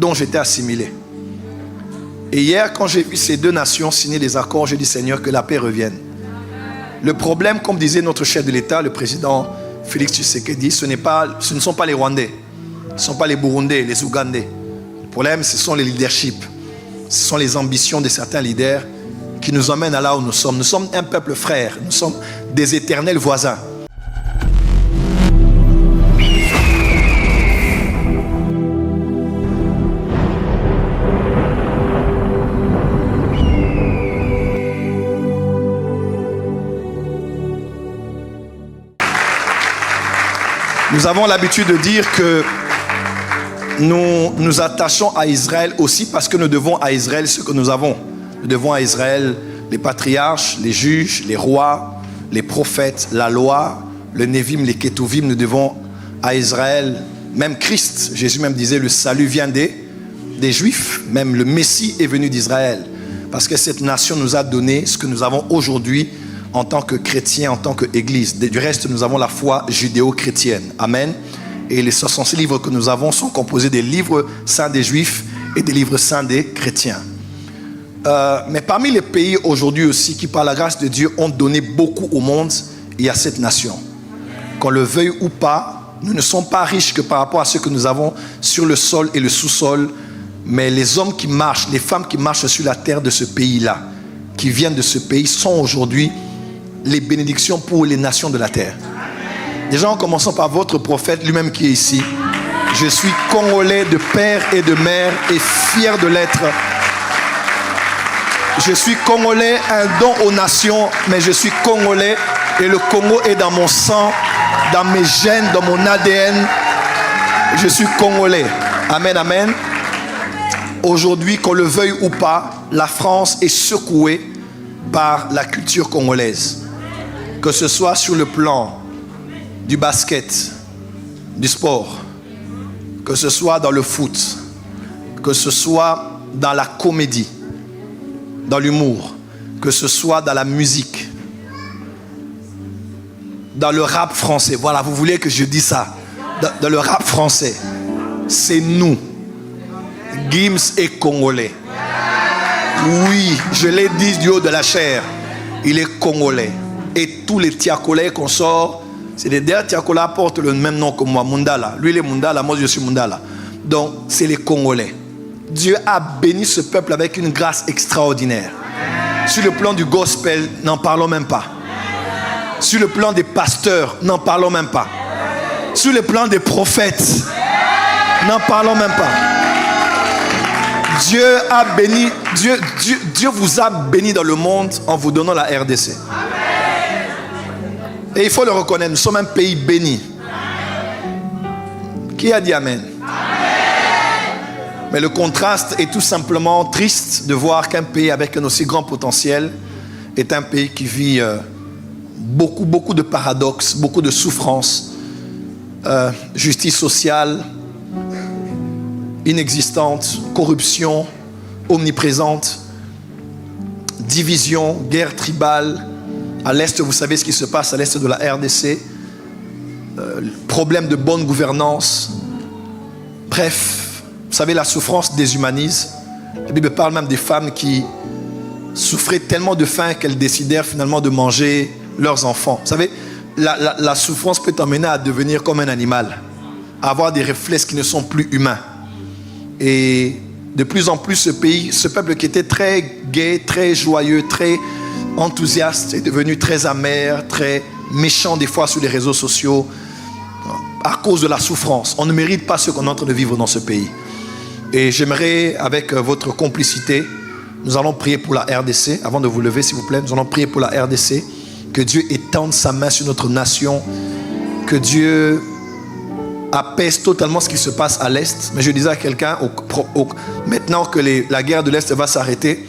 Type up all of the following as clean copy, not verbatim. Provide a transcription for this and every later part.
dont j'étais assimilé. Et hier, quand j'ai vu ces deux nations signer des accords, j'ai dit, Seigneur, que la paix revienne. Le problème, comme disait notre chef de l'État, le président Félix Tshisekedi, ce ne sont pas les Rwandais, ce ne sont pas les Burundais, les Ougandais. Le problème, ce sont les leaderships, ce sont les ambitions de certains leaders qui nous emmènent à là où nous sommes. Nous sommes un peuple frère, nous sommes des éternels voisins. Nous avons l'habitude de dire que nous nous attachons à Israël aussi parce que nous devons à Israël ce que nous avons. Nous devons à Israël les patriarches, les juges, les rois, les prophètes, la loi, le Névim, les Ketuvim. Nous devons à Israël, même Christ. Jésus même disait, le salut vient des Juifs. Même le Messie est venu d'Israël. Parce que cette nation nous a donné ce que nous avons aujourd'hui en tant que chrétiens, en tant qu'église. Du reste, nous avons la foi judéo-chrétienne. Amen. Et les 66 livres que nous avons sont composés des livres saints des Juifs et des livres saints des chrétiens. Mais parmi les pays aujourd'hui aussi qui, par la grâce de Dieu, ont donné beaucoup au monde, il y a cette nation. Qu'on le veuille ou pas, nous ne sommes pas riches que par rapport à ce que nous avons sur le sol et le sous-sol. Mais les hommes qui marchent, les femmes qui marchent sur la terre de ce pays-là, qui viennent de ce pays, sont aujourd'hui les bénédictions pour les nations de la terre. Déjà en commençant par votre prophète lui-même qui est ici. Je suis congolais de père et de mère et fier de l'être. Je suis congolais, un don aux nations, mais je suis congolais et le Congo est dans mon sang, dans mes gènes, dans mon ADN. Je suis congolais. Amen, amen. Aujourd'hui, qu'on le veuille ou pas, la France est secouée par la culture congolaise. Que ce soit sur le plan du basket, du sport, que ce soit dans le foot, que ce soit dans la comédie, dans l'humour, que ce soit dans la musique, dans le rap français. Voilà, vous voulez que je dise ça? Dans le rap français, c'est nous. Gims est congolais. Oui, je l'ai dit du haut de la chair. Il est congolais. Et tous les Tiakolais qu'on sort, c'est les derniers Tiakola portent le même nom que moi, Mundala. Lui, il est Mundala, moi, je suis Mundala. Donc, c'est les Congolais. Dieu a béni ce peuple avec une grâce extraordinaire. Sur le plan du gospel, n'en parlons même pas. Sur le plan des pasteurs, n'en parlons même pas. Sur le plan des prophètes, n'en parlons même pas. Dieu a béni, Dieu vous a béni dans le monde en vous donnant la RDC. Et il faut le reconnaître, nous sommes un pays béni. Qui a dit Amen? Mais le contraste est tout simplement triste de voir qu'un pays avec un aussi grand potentiel est un pays qui vit beaucoup de paradoxes, beaucoup de souffrances, justice sociale inexistante, corruption omniprésente, division, guerre tribale. À l'Est, vous savez ce qui se passe à l'Est de la RDC. Problème de bonne gouvernance. Bref, vous savez, la souffrance déshumanise. La Bible parle même des femmes qui souffraient tellement de faim qu'elles décidèrent finalement de manger leurs enfants. Vous savez, la souffrance peut t'emmener à devenir comme un animal, à avoir des réflexes qui ne sont plus humains. Et de plus en plus, ce peuple qui était très gai, très joyeux, très enthousiaste, est devenu très amer, très méchant des fois sur les réseaux sociaux à cause de la souffrance. On ne mérite pas ce qu'on est en train de vivre dans ce pays. Et j'aimerais, avec votre complicité, nous allons prier pour la RDC. Avant de vous lever, s'il vous plaît, nous allons prier pour la RDC. Que Dieu étende sa main sur notre nation. Que Dieu apaise totalement ce qui se passe à l'Est. Mais je disais à quelqu'un, maintenant que la guerre de l'Est va s'arrêter,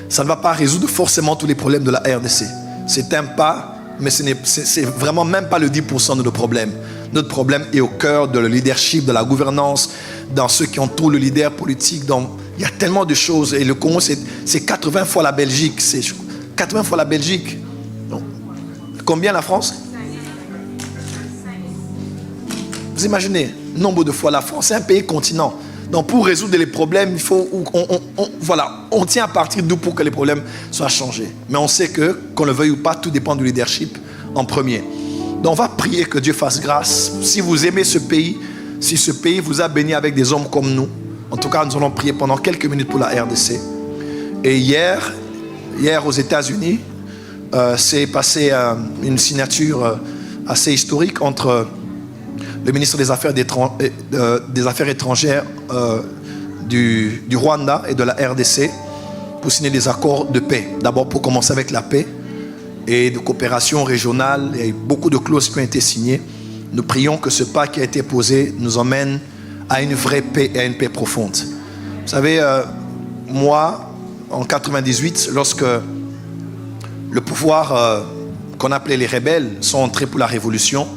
ça ne va pas résoudre forcément tous les problèmes de la RDC. C'est un pas, mais c'est vraiment même pas le 10% de nos problèmes. Notre problème est au cœur de le leadership, de la gouvernance, dans ceux qui entourent le leader politique. Il y a tellement de choses. Et le Congo, c'est 80 fois la Belgique. C'est 80 fois la Belgique. Donc, combien la France? Vous imaginez, nombre de fois la France. C'est un pays continent. Donc pour résoudre les problèmes, il faut, on tient à partir d'où pour que les problèmes soient changés. Mais on sait que, qu'on le veuille ou pas, tout dépend du leadership en premier. Donc on va prier que Dieu fasse grâce. Si vous aimez ce pays, si ce pays vous a béni avec des hommes comme nous, en tout cas nous allons prier pendant quelques minutes pour la RDC. Et hier aux États-Unis, s'est passé une signature assez historique entre le ministre des Affaires étrangères du Rwanda et de la RDC pour signer des accords de paix. D'abord pour commencer avec la paix et de coopération régionale. Il y a eu beaucoup de clauses qui ont été signées. Nous prions que ce pas qui a été posé nous emmène à une vraie paix et à une paix profonde. Vous savez, moi, en 98, lorsque le pouvoir qu'on appelait les rebelles sont entrés pour la révolution,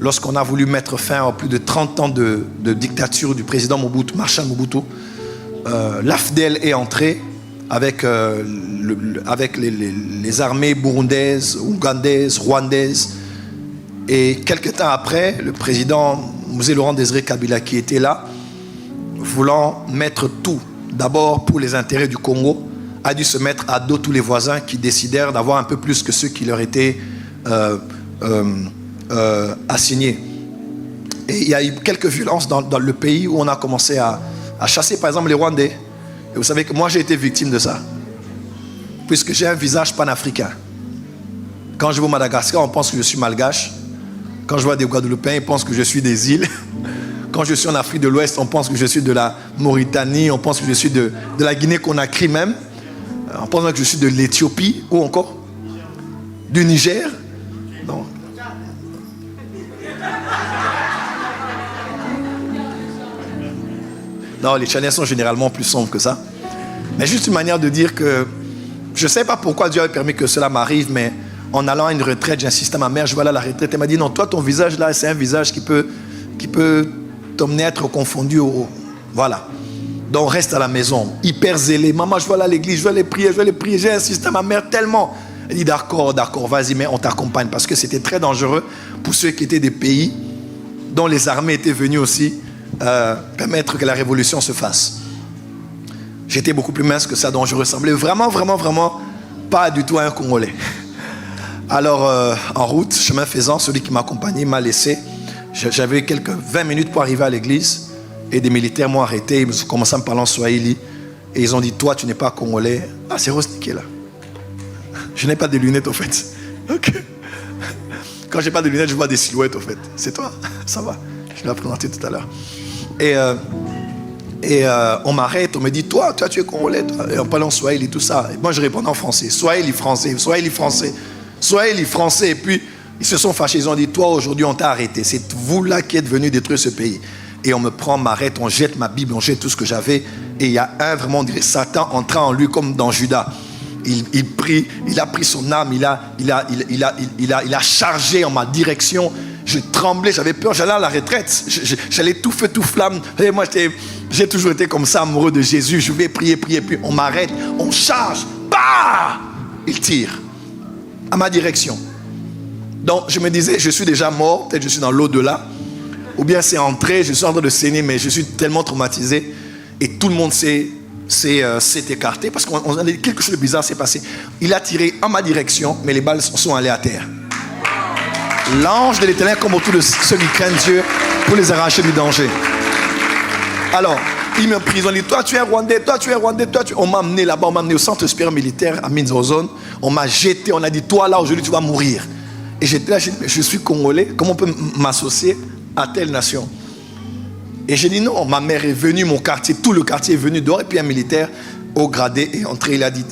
lorsqu'on a voulu mettre fin à plus de 30 ans de dictature du président Mobutu, Marshal Mobutu, l'AFDEL est entré avec les armées burundaises, ougandaises, rwandaises. Et quelques temps après, le président Mzee Laurent Désiré Kabila, qui était là, voulant mettre tout, d'abord pour les intérêts du Congo, a dû se mettre à dos tous les voisins qui décidèrent d'avoir un peu plus que ceux qui leur étaient assignés. Et il y a eu quelques violences dans le pays où on a commencé à chasser par exemple les Rwandais. Et vous savez que moi j'ai été victime de ça, puisque j'ai un visage panafricain. Quand je vais au Madagascar, on pense que je suis malgache. Quand je vois des Guadeloupéens, ils pensent que je suis des îles. Quand je suis en Afrique de l'Ouest, on pense que je suis de la Mauritanie, on pense que je suis de la Guinée-Conakry même. On pense que je suis de l'Éthiopie, ou encore du Niger. Non. Non, les Tchadiens sont généralement plus sombres que ça. Mais juste une manière de dire que je ne sais pas pourquoi Dieu a permis que cela m'arrive, mais en allant à une retraite, j'ai insisté à ma mère, je vais aller à la retraite. Elle m'a dit, non, toi, ton visage là, c'est un visage qui peut t'emmener à être confondu au... Voilà. Donc reste à la maison, hyper zélé. Maman, je vais aller à l'église, je vais aller prier. J'ai insisté à ma mère tellement. Elle dit, d'accord, vas-y, mais on t'accompagne. Parce que c'était très dangereux pour ceux qui étaient des pays dont les armées étaient venues aussi permettre que la révolution se fasse. J'étais beaucoup plus mince que ça, donc je ressemblais vraiment pas du tout à un Congolais. Alors, en route, chemin faisant, celui qui m'accompagnait m'a laissé. J'avais quelques 20 minutes pour arriver à l'église. Et des militaires m'ont arrêté, ils ont commencé à me parler en Swahili. Et ils ont dit, toi, tu n'es pas Congolais. Ah, c'est Rosny qui est là. Je n'ai pas de lunettes, au fait. Ok. Quand je n'ai pas de lunettes, je vois des silhouettes, au fait. C'est toi? Ça va. Je l'ai présenté tout à l'heure. Et on m'arrête, on me dit, toi, tu es Congolais, toi. Et on parle en Swahili, tout ça. Et moi, je réponds en français. Swahili français, Swahili français, Swahili français. Et puis, ils se sont fâchés. Ils ont dit, toi, aujourd'hui, on t'a arrêté. C'est vous là qui êtes venu détruire ce pays. Et on me prend, m'arrête, on jette ma Bible, on jette tout ce que j'avais. Et il y a vraiment, Satan entra en lui comme dans Judas. Il a pris son âme, il a chargé en ma direction. Je tremblais, j'avais peur, j'allais à la retraite. J'allais tout feu, tout flamme. Et moi, j'ai toujours été comme ça, amoureux de Jésus. Je vais prier, puis on m'arrête, on charge. Bah! Il tire à ma direction. Donc, je me disais, je suis déjà mort, peut-être je suis dans l'au-delà. Ou bien c'est entré, je suis en train de saigner, mais je suis tellement traumatisé. Et tout le monde s'est écarté parce qu'on a dit quelque chose de bizarre s'est passé. Il a tiré en ma direction, mais les balles sont allées à terre. L'ange de l'Éternel comme autour de ceux qui craignent Dieu pour les arracher du danger. Alors, il me prie, on dit, toi tu es Rwandais, toi tu es Rwandais, toi tu es... On m'a amené là-bas, on m'a amené au centre supérieur militaire à Minzozone. On m'a jeté, on a dit, toi là aujourd'hui tu vas mourir. Et j'étais là, je suis Congolais, comment on peut m'associer à telle nation? Et j'ai dit non, ma mère est venue, mon quartier, tout le quartier est venu dehors. Et puis un militaire au gradé est entré, il a dit,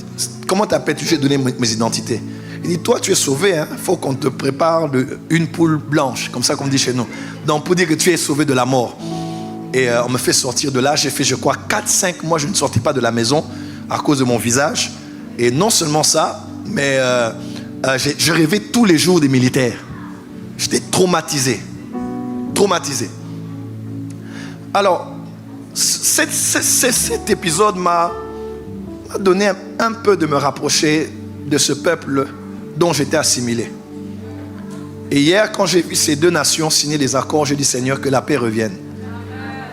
comment t'appelles-tu? J'ai donné mes identités. Il dit, toi tu es sauvé, il faut qu'on te prépare une poule blanche, comme ça qu'on dit chez nous. Donc pour dire que tu es sauvé de la mort. Et on me fait sortir de là, j'ai fait je crois 4-5 mois, je ne sortais pas de la maison à cause de mon visage. Et non seulement ça, mais je rêvais tous les jours des militaires. J'étais traumatisé. Alors, cet épisode m'a donné un peu de me rapprocher de ce peuple dont j'étais assimilé. Et hier, quand j'ai vu ces deux nations signer des accords, j'ai dit, Seigneur, que la paix revienne.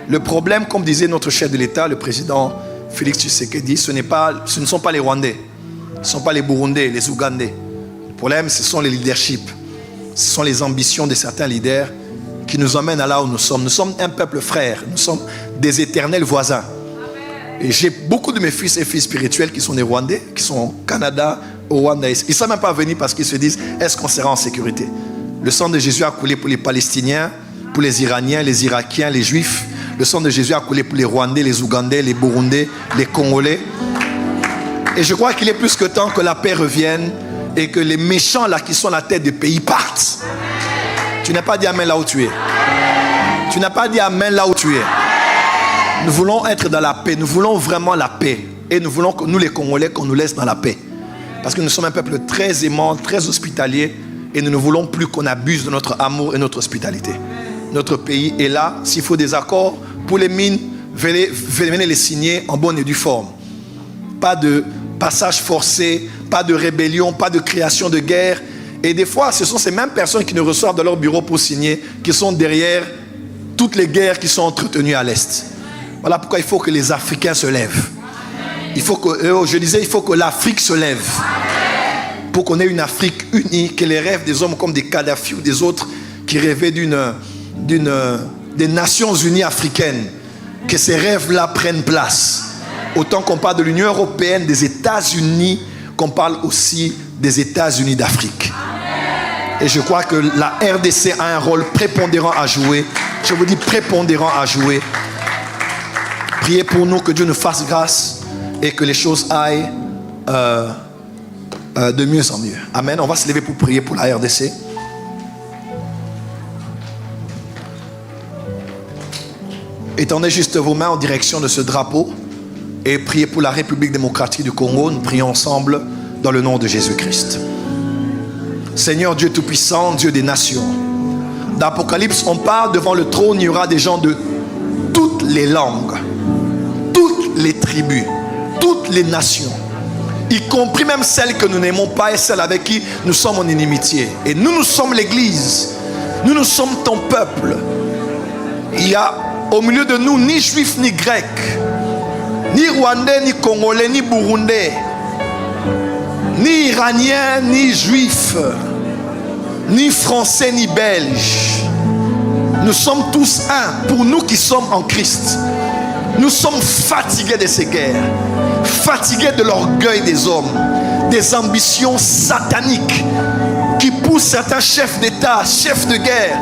Le problème, comme disait notre chef de l'État, le président Félix Tshisekedi, ce ne sont pas les Rwandais, ce ne sont pas les Burundais, les Ougandais. Le problème, ce sont les leaderships, ce sont les ambitions de certains leaders qui nous emmènent à là où nous sommes. Nous sommes un peuple frère, nous sommes des éternels voisins. Et j'ai beaucoup de mes fils et filles spirituels qui sont des Rwandais, qui sont au Canada, au Rwanda. Ils ne savent même pas venir parce qu'ils se disent, est-ce qu'on sera en sécurité? Le sang de Jésus a coulé pour les Palestiniens, pour les Iraniens, les Irakiens, les Juifs. Le sang de Jésus a coulé pour les Rwandais, les Ougandais, les Burundais, les Congolais. Et je crois qu'il est plus que temps que la paix revienne et que les méchants là qui sont à la tête des pays partent. Tu n'as pas dit amen là où tu es. Tu n'as pas dit amen là où tu es. Nous voulons être dans la paix. Nous voulons vraiment la paix. Et nous voulons que nous les Congolais, qu'on nous laisse dans la paix. Parce que nous sommes un peuple très aimant, très hospitalier. Et nous ne voulons plus qu'on abuse de notre amour et notre hospitalité. Notre pays est là. S'il faut des accords pour les mines, venez les signer en bonne et due forme. Pas de passage forcé, pas de rébellion, pas de création de guerre. Et des fois, ce sont ces mêmes personnes qui nous reçoivent dans leur bureau pour signer, qui sont derrière toutes les guerres qui sont entretenues à l'Est. Voilà pourquoi il faut que les Africains se lèvent. Il faut que, je disais, il faut que l'Afrique se lève. Pour qu'on ait une Afrique unie, que les rêves des hommes comme des Kadhafi ou des autres qui rêvaient des Nations Unies africaines, que ces rêves-là prennent place. Autant qu'on parle de l'Union européenne, des États-Unis, qu'on parle aussi des États-Unis d'Afrique. Et je crois que la RDC a un rôle prépondérant à jouer. Je vous dis prépondérant à jouer. Priez pour nous, que Dieu nous fasse grâce et que les choses aillent de mieux en mieux. Amen. On va se lever pour prier pour la RDC. Étendez juste vos mains en direction de ce drapeau et priez pour la République démocratique du Congo. Nous prions ensemble dans le nom de Jésus-Christ. Seigneur Dieu Tout-Puissant, Dieu des nations. Dans l'Apocalypse, on parle devant le trône, il y aura des gens de toutes les langues, toutes les tribus, toutes les nations, y compris même celles que nous n'aimons pas et celles avec qui nous sommes en inimitié. Et nous sommes l'Église, nous sommes ton peuple. Il y a au milieu de nous ni juifs ni grecs, ni rwandais, ni congolais, ni burundais, ni iraniens, ni juifs, ni français, ni belges. Nous sommes tous un, pour nous qui sommes en Christ. Nous sommes fatigués de ces guerres, fatigués de l'orgueil des hommes, des ambitions sataniques qui poussent certains chefs d'État, chefs de guerre,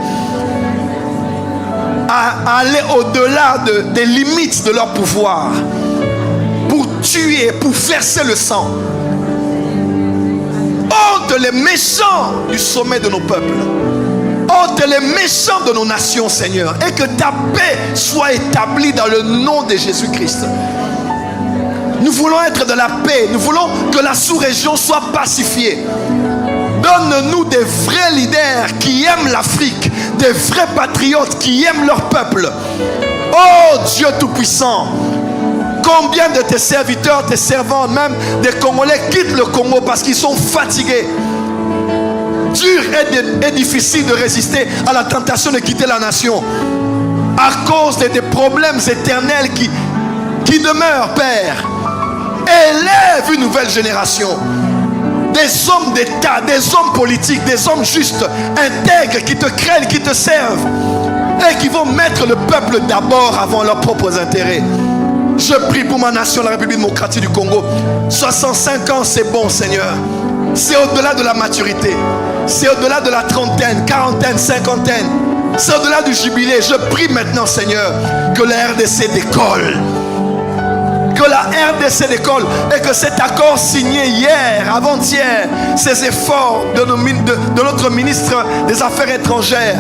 à aller au-delà des limites de leur pouvoir pour tuer, pour verser le sang. Ôte les méchants du sommet de nos peuples. Ôte les méchants de nos nations, Seigneur. Et que ta paix soit établie dans le nom de Jésus-Christ. Nous voulons être dans la paix. Nous voulons que la sous-région soit pacifiée. Donne-nous des vrais leaders qui aiment l'Afrique. Des vrais patriotes qui aiment leur peuple. Oh Dieu Tout-Puissant. Combien de tes serviteurs, tes servantes, même des Congolais quittent le Congo parce qu'ils sont fatigués. Dur et difficile de résister à la tentation de quitter la nation à cause des problèmes éternels qui demeurent, Père. Élève une nouvelle génération. Des hommes d'État, des hommes politiques, des hommes justes, intègres, qui te craignent, qui te servent et qui vont mettre le peuple d'abord avant leurs propres intérêts. Je prie pour ma nation, la République démocratique du Congo. 65 ans, c'est bon, Seigneur. C'est au-delà de la maturité. C'est au-delà de la trentaine, quarantaine, cinquantaine. C'est au-delà du jubilé. Je prie maintenant, Seigneur, que la RDC décolle. Que la RDC décolle et que cet accord signé hier, avant-hier, ces efforts de notre ministre des Affaires étrangères,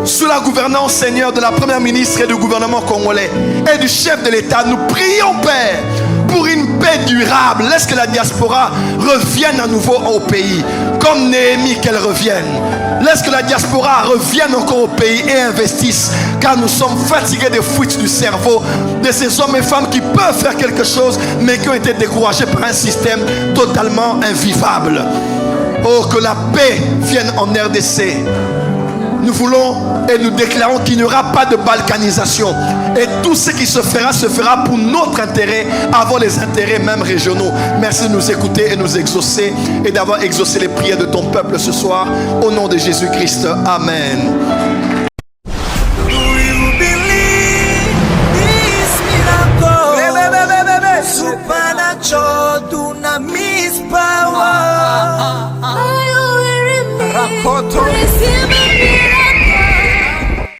sous la gouvernance, Seigneur, de la première ministre et du gouvernement congolais et du chef de l'État, nous prions, Père, pour une paix durable. Laisse que la diaspora revienne à nouveau au pays, comme Néhémie, qu'elle revienne. Laisse que la diaspora revienne encore au pays et investisse, car nous sommes fatigués des fuites du cerveau de ces hommes et femmes qui peuvent faire quelque chose, mais qui ont été découragés par un système totalement invivable. Oh, que la paix vienne en RDC. nous voulons et nous déclarons qu'il n'y aura pas de balkanisation. Et tout ce qui se fera pour notre intérêt, avant les intérêts même régionaux. Merci de nous écouter et nous exaucer et d'avoir exaucé les prières de ton peuple ce soir. Au nom de Jésus-Christ. Amen. Supernatural, dunamis power.